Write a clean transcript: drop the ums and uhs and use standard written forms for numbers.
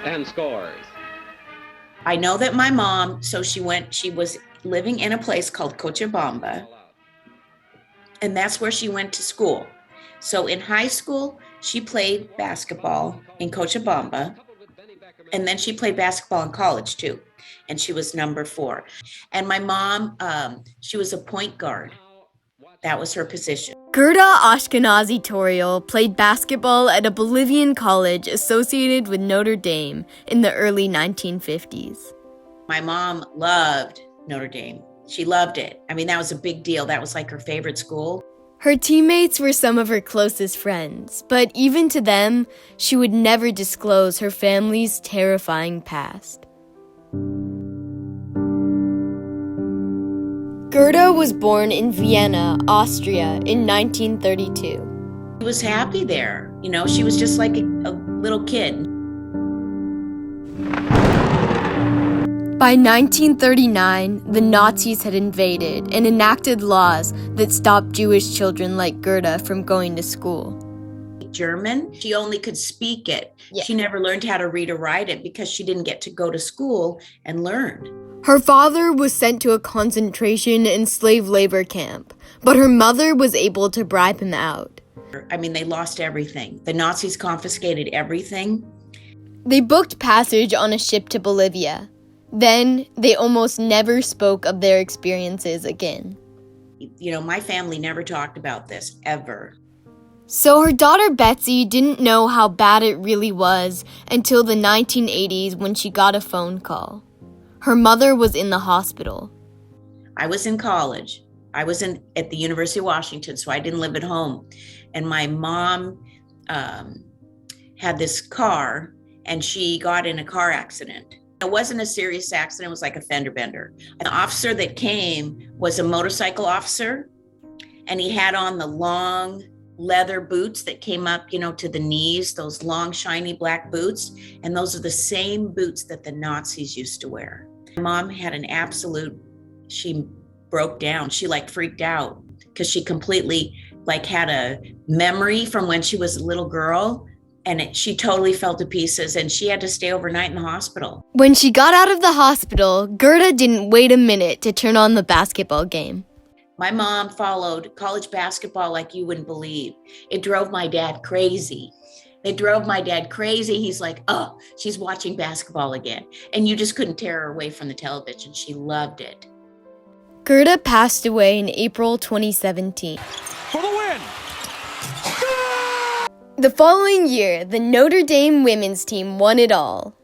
And scores. I know that my mom, she was living in a place called Cochabamba, and that's where she went to school. So in high school, she played basketball in Cochabamba, and then she played basketball in college too, and she was number 4. And my mom, she was a point guard. That was her position. Gerda Ashkenazi Touriel played basketball at a Bolivian college associated with Notre Dame in the early 1950s. My mom loved Notre Dame. She loved it. I mean, that was a big deal. That was like her favorite school. Her teammates were some of her closest friends, but even to them, she would never disclose her family's terrifying past. Gerda was born in Vienna, Austria in 1932. She was happy there. You know, she was just like a little kid. By 1939, the Nazis had invaded and enacted laws that stopped Jewish children like Gerda from going to school. German, she only could speak it. Yeah. She never learned how to read or write it because she didn't get to go to school and learn. Her father was sent to a concentration and slave labor camp, but her mother was able to bribe him out. I mean, they lost everything. The Nazis confiscated everything. They booked passage on a ship to Bolivia. Then, they almost never spoke of their experiences again. You know, my family never talked about this, ever. So her daughter Betsy didn't know how bad it really was until the 1980s when she got a phone call. Her mother was in the hospital. I was in college. I was at the University of Washington, so I didn't live at home. And my mom had this car, and she got in a car accident. It wasn't a serious accident. It was like a fender bender. The officer that came was a motorcycle officer, and he had on the long leather boots that came up, you know, to the knees, those long, shiny black boots. And those are the same boots that the Nazis used to wear. My mom had she broke down. She freaked out because she completely had a memory from when she was a little girl. And she totally fell to pieces, and she had to stay overnight in the hospital. When she got out of the hospital, Gerda didn't wait a minute to turn on the basketball game. My mom followed college basketball like you wouldn't believe. It drove my dad crazy. He's like, oh, she's watching basketball again. And you just couldn't tear her away from the television. She loved it. Gerda passed away in April 2017. For the win! The following year, the Notre Dame women's team won it all.